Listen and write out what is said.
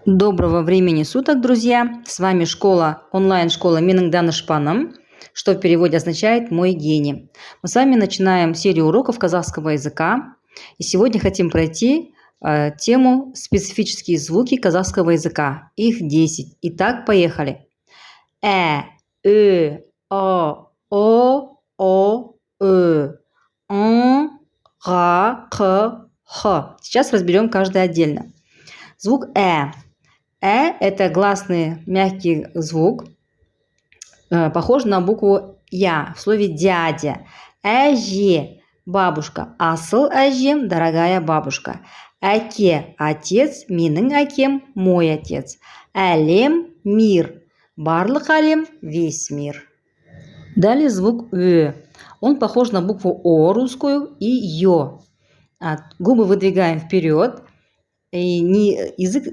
Доброго времени суток, друзья! С вами онлайн-школа Менің Данышпаным, что в переводе означает «мой гений». Мы с вами начинаем серию уроков казахского языка. И сегодня хотим пройти тему «Специфические звуки казахского языка». Их 10. Итак, поехали. О, га, х. Сейчас разберем каждый отдельно. Звук это гласный мягкий звук, похож на букву Я в слове дядя. Әже – бабушка. Асыл әжем – дорогая бабушка. Әке – отец, менің әкем – мой отец. Әлем – мир. Барлық әлем – весь мир. Далее звук Он похож на букву О русскую и Ё. Губы выдвигаем вперед. И язык